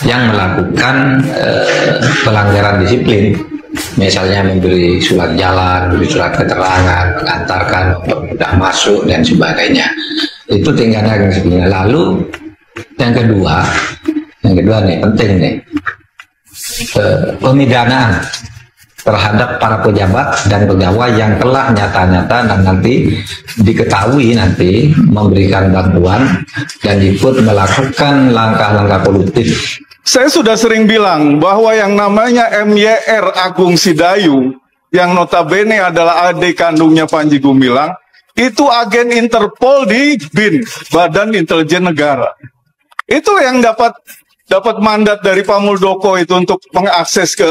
yang melakukan pelanggaran disiplin, misalnya memberi surat jalan, memberi surat keterangan, mengantarkan, mempermudah masuk dan sebagainya. Itu tingkatan disiplin. Lalu yang kedua nih penting nih, pemidanaan terhadap para pejabat dan pegawai yang telah nyata-nyata dan nanti diketahui nanti memberikan bantuan dan ikut melakukan langkah-langkah politik. Saya sudah sering bilang bahwa yang namanya MYR Agung Sidayu, yang notabene adalah adik kandungnya Panji Gumilang, itu agen Interpol di BIN, Badan Intelijen Negara. Itu yang dapat mandat dari Pak Muldoko itu untuk mengakses ke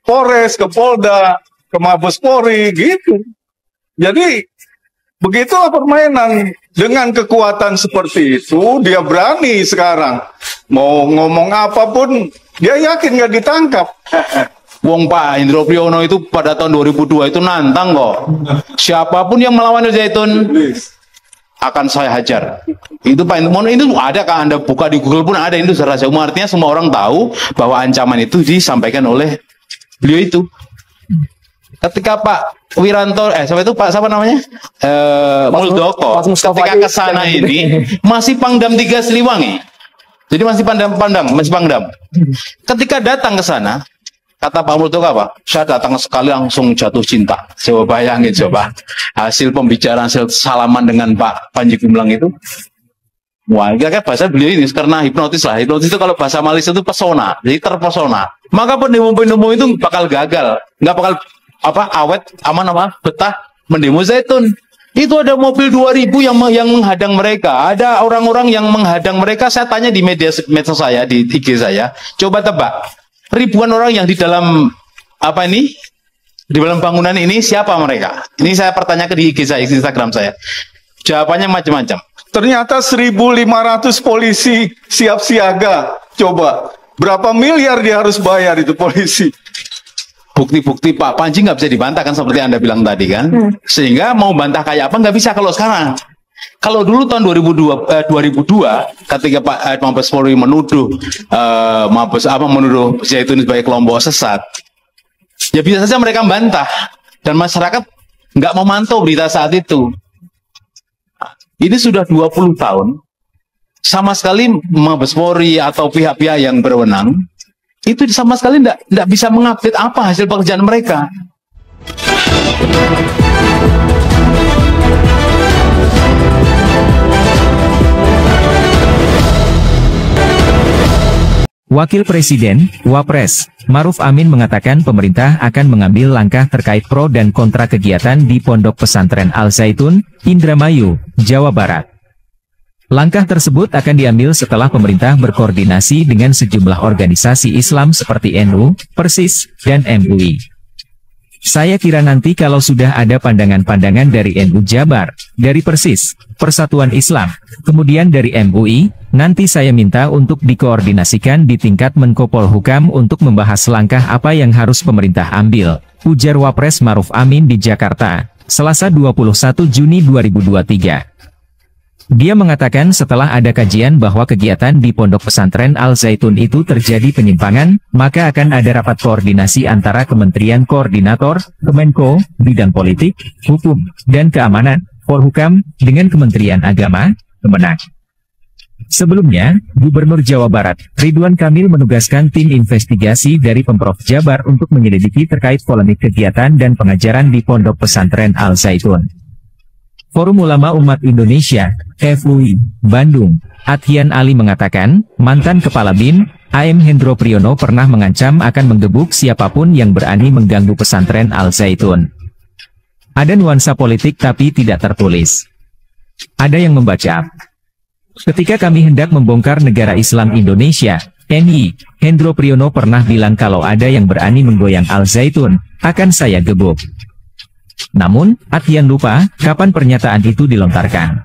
Polres, ke Polda, ke Mabes Polri, gitu. Jadi, begitulah permainan. Dengan kekuatan seperti itu, dia berani sekarang. Mau ngomong apapun, dia yakin nggak ditangkap. Wong Pak Hendro Priyono itu pada tahun 2002 itu nantang kok. Siapapun yang melawan Al-Zaitun akan saya hajar. Itu Pak Hendro, itu ada kan, Anda buka di Google pun ada, itu rahasia umum. Artinya semua orang tahu bahwa ancaman itu disampaikan oleh beliau itu. Ketika Pak Wiranto, siapa namanya? Muldoko, ketika ke sana ini masih Pangdam 3 Siliwangi. Jadi masih Pangdam. Ketika datang ke sana, kata Pak Muldoko apa? Saya datang sekali langsung jatuh cinta. Coba bayangin coba. Hasil pembicaraan, hasil salaman dengan Pak Panji Gumilang itu. Wah, kira-kira bahasa beliau ini karena hipnotis lah. Hipnotis itu kalau bahasa Malaysia itu pesona, jadi terpesona. Maka pendemo-pendemo itu bakal gagal, nggak bakal awet, betah mendemo Zaitun. Itu ada mobil 2000 yang menghadang mereka, ada orang-orang yang menghadang mereka. Saya tanya di medsos saya, di IG saya, coba tebak, ribuan orang yang di dalam di dalam bangunan ini siapa mereka? Ini saya pertanyakan di IG saya, Instagram saya. Jawabannya macam-macam. Ternyata 1.500 polisi siap siaga. Coba, berapa miliar dia harus bayar itu polisi? Bukti-bukti Pak Panji nggak bisa dibantah kan, seperti Anda bilang tadi kan. Sehingga mau bantah kayak apa nggak bisa kalau sekarang. Kalau dulu tahun 2002 ketika Pak Mabes Polri menuduh menuduh Zaitun sebagai kelompok sesat, ya bisa saja mereka bantah dan masyarakat nggak memantau berita saat itu. Ini sudah 20 tahun, sama sekali Mabes Polri atau pihak-pihak yang berwenang, itu sama sekali tidak bisa mengupdate apa hasil pekerjaan mereka. Wakil Presiden, Wapres, Maruf Amin mengatakan pemerintah akan mengambil langkah terkait pro dan kontra kegiatan di Pondok Pesantren Al-Zaitun, Indramayu, Jawa Barat. Langkah tersebut akan diambil setelah pemerintah berkoordinasi dengan sejumlah organisasi Islam seperti NU, Persis, dan MUI. Saya kira nanti kalau sudah ada pandangan-pandangan dari NU Jabar, dari Persis, Persatuan Islam, kemudian dari MUI, nanti saya minta untuk dikoordinasikan di tingkat Menko Polhukam untuk membahas langkah apa yang harus pemerintah ambil, ujar Wapres Maruf Amin di Jakarta, Selasa 21 Juni 2023. Dia mengatakan setelah ada kajian bahwa kegiatan di Pondok Pesantren Al-Zaitun itu terjadi penyimpangan, maka akan ada rapat koordinasi antara Kementerian Koordinator, Kemenko, Bidang Politik, Hukum, dan Keamanan, Polhukam, dengan Kementerian Agama, Kemenak. Sebelumnya, Gubernur Jawa Barat, Ridwan Kamil menugaskan tim investigasi dari Pemprov Jabar untuk menyelidiki terkait polemik kegiatan dan pengajaran di Pondok Pesantren Al-Zaitun. Forum Ulama Umat Indonesia, FUI, Bandung, Athian Ali mengatakan, mantan Kepala BIN, AM Hendro Priyono pernah mengancam akan menggebuk siapapun yang berani mengganggu pesantren Al-Zaitun. Ada nuansa politik tapi tidak tertulis. Ada yang membaca, ketika kami hendak membongkar negara Islam Indonesia, NI, Hendro Priyono pernah bilang kalau ada yang berani menggoyang Al-Zaitun, akan saya gebuk. Namun, Athian lupa kapan pernyataan itu dilontarkan.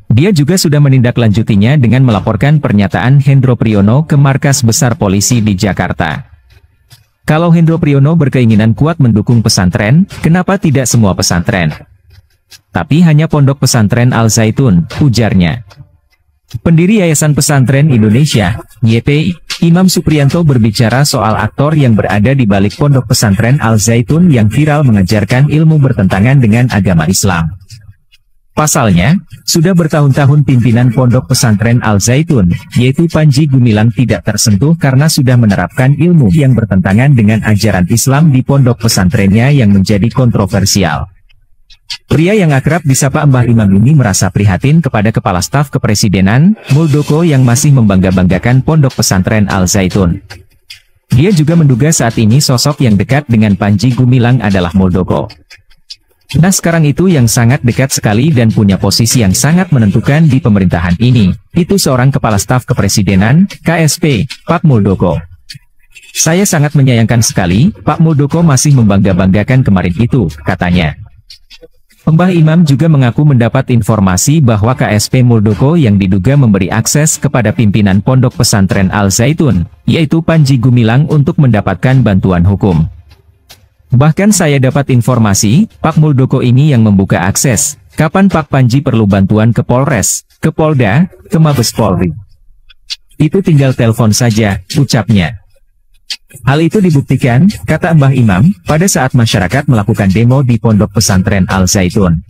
Dia juga sudah menindaklanjutinya dengan melaporkan pernyataan Hendro Priyono ke Markas Besar Polisi di Jakarta. Kalau Hendro Priyono berkeinginan kuat mendukung pesantren, kenapa tidak semua pesantren? Tapi hanya Pondok Pesantren Al-Zaitun, ujarnya. Pendiri Yayasan Pesantren Indonesia, YPI, Imam Supriyanto berbicara soal aktor yang berada di balik pondok pesantren Al Zaitun yang viral mengajarkan ilmu bertentangan dengan agama Islam. Pasalnya, sudah bertahun-tahun pimpinan pondok pesantren Al Zaitun, yaitu Panji Gumilang tidak tersentuh karena sudah menerapkan ilmu yang bertentangan dengan ajaran Islam di pondok pesantrennya yang menjadi kontroversial. Pria yang akrab disapa Mbah Imam ini merasa prihatin kepada Kepala Staf Kepresidenan, Muldoko yang masih membangga-banggakan pondok pesantren Al Zaitun. Dia juga menduga saat ini sosok yang dekat dengan Panji Gumilang adalah Muldoko. Nah sekarang itu yang sangat dekat sekali dan punya posisi yang sangat menentukan di pemerintahan ini, itu seorang Kepala Staf Kepresidenan, KSP, Pak Muldoko. Saya sangat menyayangkan sekali, Pak Muldoko masih membangga-banggakan kemarin itu, katanya. Mbah Imam juga mengaku mendapat informasi bahwa KSP Muldoko yang diduga memberi akses kepada pimpinan pondok pesantren Al Zaitun, yaitu Panji Gumilang untuk mendapatkan bantuan hukum. Bahkan saya dapat informasi, Pak Muldoko ini yang membuka akses, kapan Pak Panji perlu bantuan ke Polres, ke Polda, ke Mabes Polri. Itu tinggal telepon saja, ucapnya. Hal itu dibuktikan, kata Mbah Imam, pada saat masyarakat melakukan demo di pondok pesantren Al Zaitun.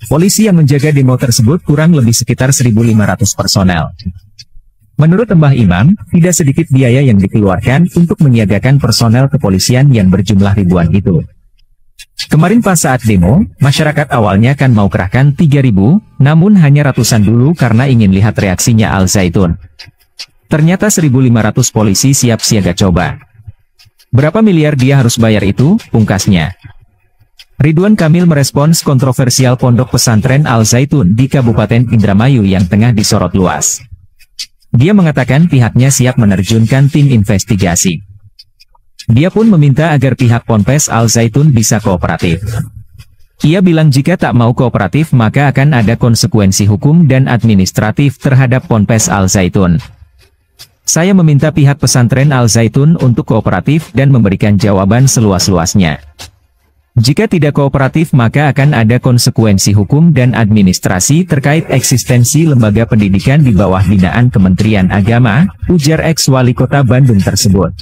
Polisi yang menjaga demo tersebut kurang lebih sekitar 1.500 personel. Menurut Mbah Imam, tidak sedikit biaya yang dikeluarkan untuk menyiagakan personel kepolisian yang berjumlah ribuan itu. Kemarin pas saat demo, masyarakat awalnya kan mau kerahkan 3.000, namun hanya ratusan dulu karena ingin lihat reaksinya Al Zaitun. Ternyata 1.500 polisi siap siaga coba. Berapa miliar dia harus bayar itu, pungkasnya. Ridwan Kamil merespons kontroversial pondok pesantren Al Zaitun di Kabupaten Indramayu yang tengah disorot luas. Dia mengatakan pihaknya siap menerjunkan tim investigasi. Dia pun meminta agar pihak Ponpes Al Zaitun bisa kooperatif. Ia bilang jika tak mau kooperatif maka akan ada konsekuensi hukum dan administratif terhadap Ponpes Al Zaitun. Saya meminta pihak pesantren Al Zaitun untuk kooperatif dan memberikan jawaban seluas-luasnya. Jika tidak kooperatif maka akan ada konsekuensi hukum dan administrasi terkait eksistensi lembaga pendidikan di bawah binaan Kementerian Agama, ujar ex-wali kota Bandung tersebut.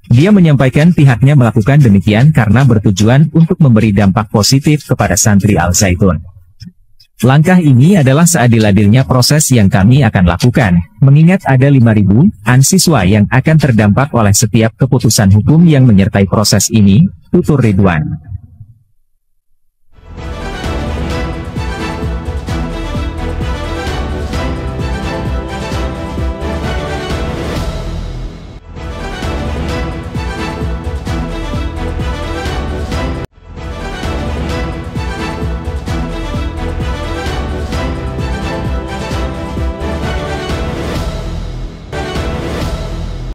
Dia menyampaikan pihaknya melakukan demikian karena bertujuan untuk memberi dampak positif kepada santri Al Zaitun. Langkah ini adalah seadil-adilnya proses yang kami akan lakukan, mengingat ada 5.000-an siswa yang akan terdampak oleh setiap keputusan hukum yang menyertai proses ini, tutur Ridwan.